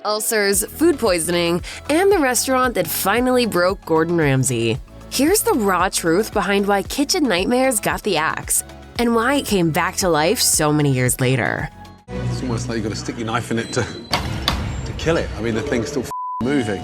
ulcers, food poisoning, and the restaurant that finally broke Gordon Ramsay. Here's the raw truth behind why Kitchen Nightmares got the axe, and why it came back to life so many years later. It's almost like you've got to stick your knife in it to kill it. I mean, the thing's still moving.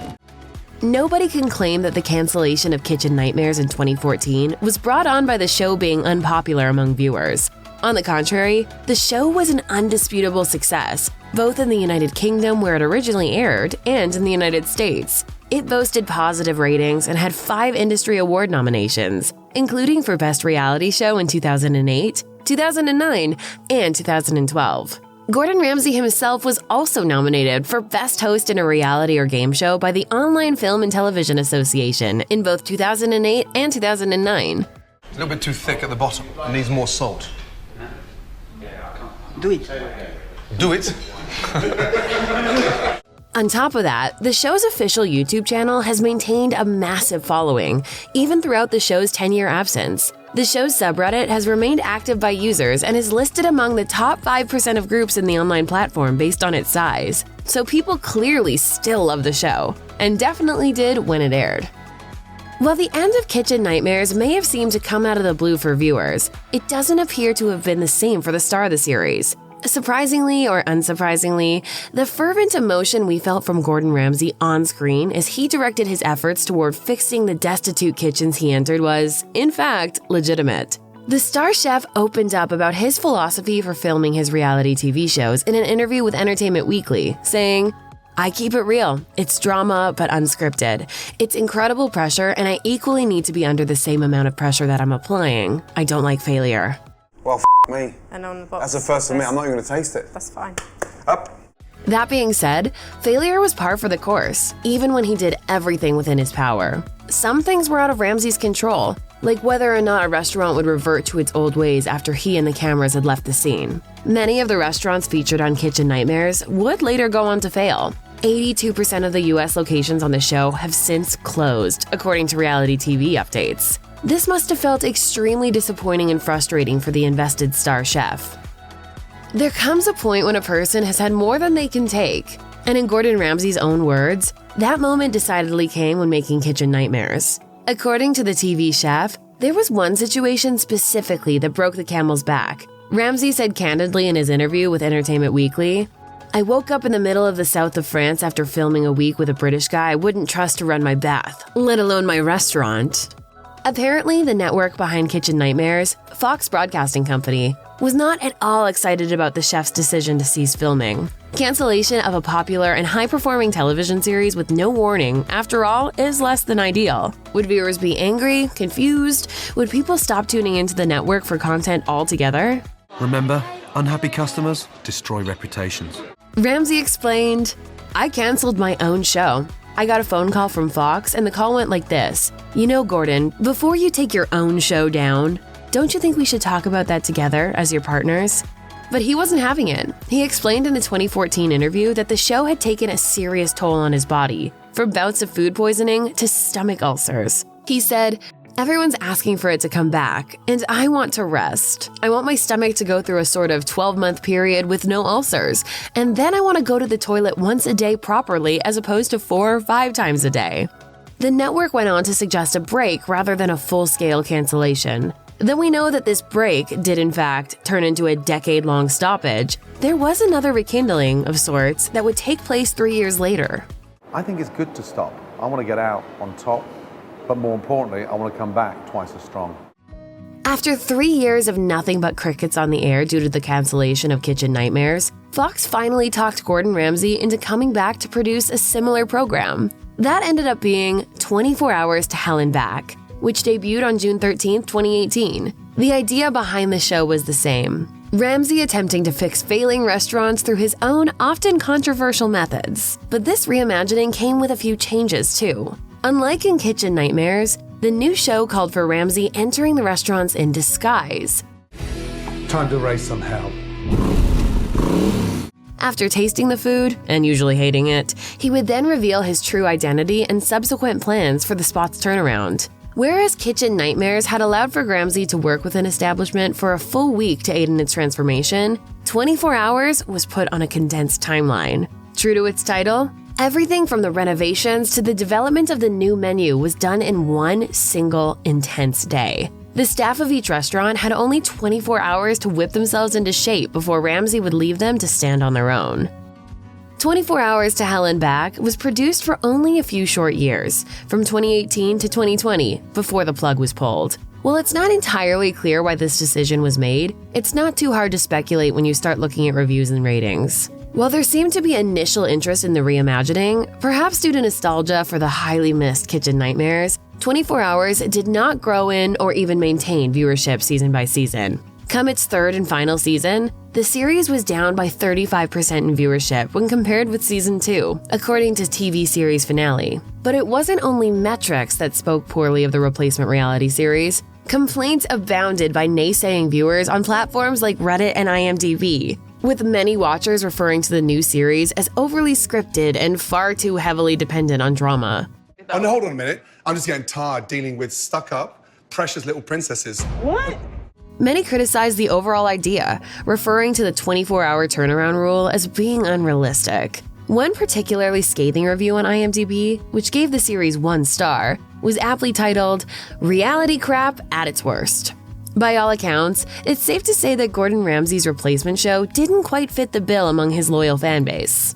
Nobody can claim that the cancellation of Kitchen Nightmares in 2014 was brought on by the show being unpopular among viewers. On the contrary, the show was an undisputable success, both in the United Kingdom where it originally aired and in the United States. It boasted positive ratings and had 5 industry award nominations, including for Best Reality Show in 2008, 2009, and 2012. Gordon Ramsay himself was also nominated for Best Host in a Reality or Game Show by the Online Film and Television Association in both 2008 and 2009. A little bit too thick at the bottom. It needs more salt. Do it. Do it? On top of that, the show's official YouTube channel has maintained a massive following, even throughout the show's 10-year absence. The show's subreddit has remained active by users and is listed among the top 5% of groups in the online platform based on its size. So people clearly still love the show, and definitely did when it aired. While the end of Kitchen Nightmares may have seemed to come out of the blue for viewers, it doesn't appear to have been the same for the star of the series. Surprisingly or unsurprisingly, the fervent emotion we felt from Gordon Ramsay on screen as he directed his efforts toward fixing the destitute kitchens he entered was, in fact, legitimate. The star chef opened up about his philosophy for filming his reality TV shows in an interview with Entertainment Weekly, saying, "I keep it real. It's drama, but unscripted. It's incredible pressure, and I equally need to be under the same amount of pressure that I'm applying. I don't like failure." Well, me. And on the box. That's the first for me. I'm not even going to taste it. That's fine. Up. That being said, failure was par for the course, even when he did everything within his power. Some things were out of Ramsay's control, like whether or not a restaurant would revert to its old ways after he and the cameras had left the scene. Many of the restaurants featured on Kitchen Nightmares would later go on to fail. 82% of the US locations on the show have since closed, according to reality TV updates. This must have felt extremely disappointing and frustrating for the invested star chef. There comes a point when a person has had more than they can take, and in Gordon Ramsay's own words, that moment decidedly came when making Kitchen Nightmares. According to the TV chef, there was one situation specifically that broke the camel's back. Ramsay said candidly in his interview with Entertainment Weekly, "I woke up in the middle of the south of France after filming a week with a British guy I wouldn't trust to run my bath, let alone my restaurant." Apparently, the network behind Kitchen Nightmares, Fox Broadcasting Company, was not at all excited about the chef's decision to cease filming. Cancellation of a popular and high-performing television series with no warning, after all, is less than ideal. Would viewers be angry, confused? Would people stop tuning into the network for content altogether? Remember, unhappy customers destroy reputations. Ramsay explained, "I canceled my own show. I got a phone call from Fox, and the call went like this. You know, Gordon, before you take your own show down, don't you think we should talk about that together as your partners?" But he wasn't having it. He explained in a 2014 interview that the show had taken a serious toll on his body, from bouts of food poisoning to stomach ulcers. He said, "Everyone's asking for it to come back, and I want to rest. I want my stomach to go through a sort of 12-month period with no ulcers, and then I want to go to the toilet once a day properly as opposed to 4 or 5 times a day." The network went on to suggest a break rather than a full-scale cancellation. Though we know that this break did in fact turn into a decade-long stoppage, there was another rekindling of sorts that would take place 3 years later. I think it's good to stop. I want to get out on top. But more importantly, I want to come back twice as strong. After 3 years of nothing but crickets on the air due to the cancellation of Kitchen Nightmares, Fox finally talked Gordon Ramsay into coming back to produce a similar program. That ended up being 24 Hours to Hell and Back, which debuted on June 13, 2018. The idea behind the show was the same. Ramsay attempting to fix failing restaurants through his own, often controversial methods. But this reimagining came with a few changes too. Unlike in Kitchen Nightmares, the new show called for Ramsay entering the restaurants in disguise. Time to raise some hell. After tasting the food, and usually hating it, he would then reveal his true identity and subsequent plans for the spot's turnaround. Whereas Kitchen Nightmares had allowed for Ramsay to work with an establishment for a full week to aid in its transformation, 24 Hours was put on a condensed timeline. True to its title, everything from the renovations to the development of the new menu was done in one single intense day. The staff of each restaurant had only 24 hours to whip themselves into shape before Ramsay would leave them to stand on their own. 24 Hours to Hell and Back was produced for only a few short years, from 2018 to 2020, before the plug was pulled. While it's not entirely clear why this decision was made, it's not too hard to speculate when you start looking at reviews and ratings. While there seemed to be initial interest in the reimagining, perhaps due to nostalgia for the highly missed Kitchen Nightmares, 24 Hours did not grow in or even maintain viewership season by season. Come its third and final season, the series was down by 35% in viewership when compared with season 2, according to TV series finale. But it wasn't only metrics that spoke poorly of the replacement reality series. Complaints abounded by naysaying viewers on platforms like Reddit and IMDb, with many watchers referring to the new series as overly scripted and far too heavily dependent on drama. Oh, no, hold on a minute. I'm just getting tired dealing with stuck-up, precious little princesses. What? Many criticized the overall idea, referring to the 24-hour turnaround rule as being unrealistic. One particularly scathing review on IMDb, which gave the series 1 star, was aptly titled, "Reality Crap at its Worst." By all accounts, it's safe to say that Gordon Ramsay's replacement show didn't quite fit the bill among his loyal fanbase.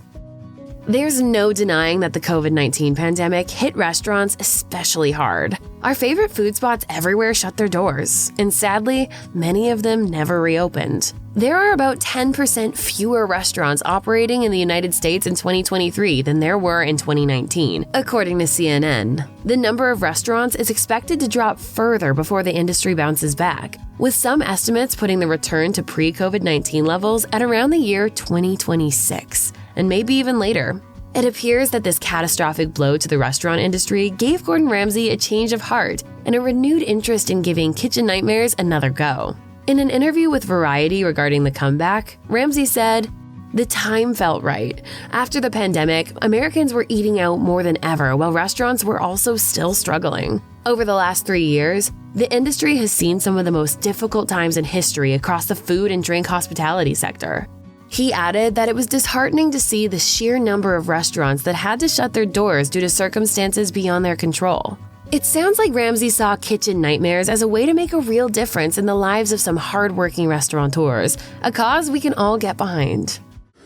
There's no denying that the COVID-19 pandemic hit restaurants especially hard. Our favorite food spots everywhere shut their doors, and sadly, many of them never reopened. There are about 10% fewer restaurants operating in the United States in 2023 than there were in 2019, according to CNN. The number of restaurants is expected to drop further before the industry bounces back, with some estimates putting the return to pre-COVID-19 levels at around the year 2026, and maybe even later. It appears that this catastrophic blow to the restaurant industry gave Gordon Ramsay a change of heart and a renewed interest in giving Kitchen Nightmares another go. In an interview with Variety regarding the comeback, Ramsay said, "The time felt right. After the pandemic, Americans were eating out more than ever while restaurants were also still struggling. Over the last 3 years, the industry has seen some of the most difficult times in history across the food and drink hospitality sector." He added that it was disheartening to see the sheer number of restaurants that had to shut their doors due to circumstances beyond their control. It sounds like Ramsay saw Kitchen Nightmares as a way to make a real difference in the lives of some hard-working restaurateurs, a cause we can all get behind.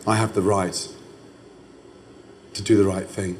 I have the right to do the right thing.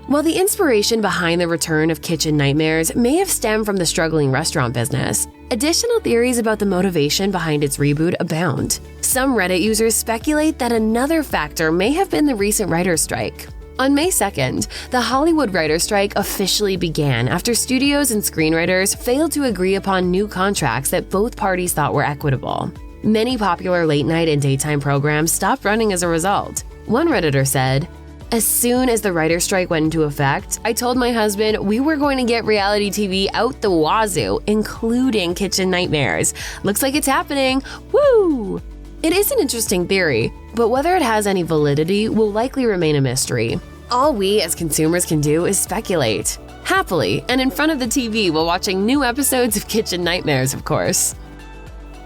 While the inspiration behind the return of Kitchen Nightmares may have stemmed from the struggling restaurant business, additional theories about the motivation behind its reboot abound. Some Reddit users speculate that another factor may have been the recent writer's strike. On May 2nd, the Hollywood writer's strike officially began after studios and screenwriters failed to agree upon new contracts that both parties thought were equitable. Many popular late-night and daytime programs stopped running as a result. One Redditor said, "As soon as the writer's strike went into effect, I told my husband we were going to get reality TV out the wazoo, including Kitchen Nightmares. Looks like it's happening. Woo!" It is an interesting theory, but whether it has any validity will likely remain a mystery. All we as consumers can do is speculate. Happily, and in front of the TV while watching new episodes of Kitchen Nightmares, of course.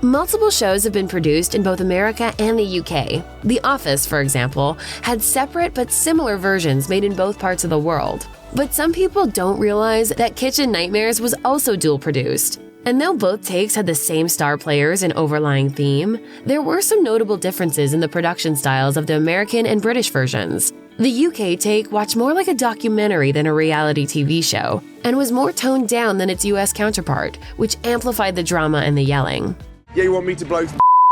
Multiple shows have been produced in both America and the UK. The Office, for example, had separate but similar versions made in both parts of the world. But some people don't realize that Kitchen Nightmares was also dual-produced. And though both takes had the same star players and overlying theme, there were some notable differences in the production styles of the American and British versions. The UK take watched more like a documentary than a reality TV show, and was more toned down than its US counterpart, which amplified the drama and the yelling. Yeah, you want me to blow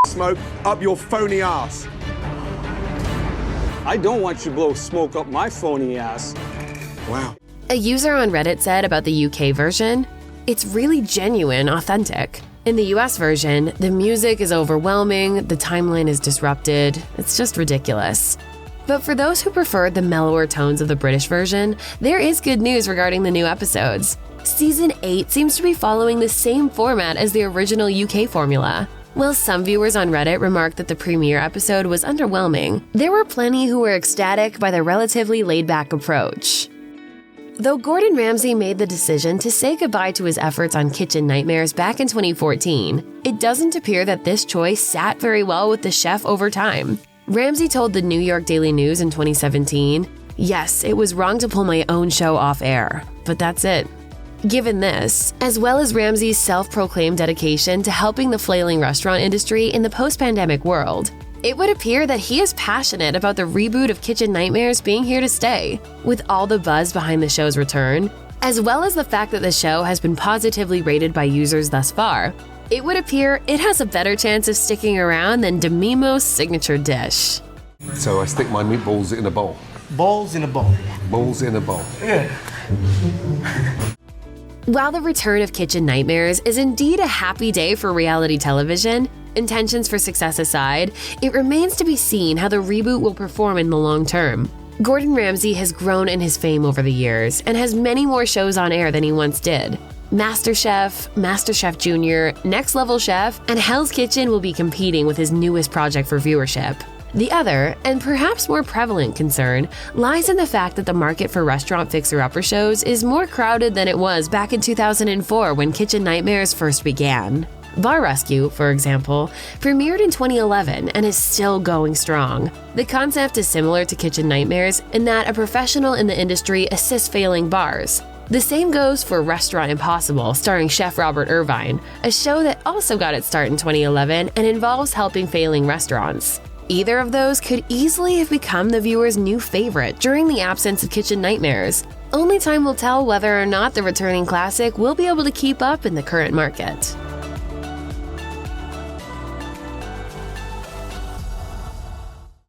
smoke up your phony ass? I don't want you to blow smoke up my phony ass. Wow. A user on Reddit said about the UK version, "It's really genuine, authentic. In the US version, the music is overwhelming, the timeline is disrupted, it's just ridiculous." But for those who prefer the mellower tones of the British version, there is good news regarding the new episodes. Season 8 seems to be following the same format as the original UK formula. While some viewers on Reddit remarked that the premiere episode was underwhelming, there were plenty who were ecstatic by the relatively laid-back approach. Though Gordon Ramsay made the decision to say goodbye to his efforts on Kitchen Nightmares back in 2014, it doesn't appear that this choice sat very well with the chef over time. Ramsay told the New York Daily News in 2017, "Yes, it was wrong to pull my own show off air, but that's it." Given this, as well as Ramsay's self-proclaimed dedication to helping the flailing restaurant industry in the post-pandemic world, it would appear that he is passionate about the reboot of Kitchen Nightmares being here to stay. With all the buzz behind the show's return, as well as the fact that the show has been positively rated by users thus far, it would appear it has a better chance of sticking around than Demimo's signature dish. So I stick my meatballs in a bowl. Balls in a bowl. Balls in a bowl. Yeah. While the return of Kitchen Nightmares is indeed a happy day for reality television, intentions for success aside, it remains to be seen how the reboot will perform in the long term. Gordon Ramsay has grown in his fame over the years and has many more shows on air than he once did. MasterChef, MasterChef Junior, Next Level Chef, and Hell's Kitchen will be competing with his newest project for viewership. The other, and perhaps more prevalent concern, lies in the fact that the market for restaurant fixer-upper shows is more crowded than it was back in 2004 when Kitchen Nightmares first began. Bar Rescue, for example, premiered in 2011 and is still going strong. The concept is similar to Kitchen Nightmares in that a professional in the industry assists failing bars. The same goes for Restaurant Impossible, starring Chef Robert Irvine, a show that also got its start in 2011 and involves helping failing restaurants. Either of those could easily have become the viewer's new favorite during the absence of Kitchen Nightmares. Only time will tell whether or not the returning classic will be able to keep up in the current market.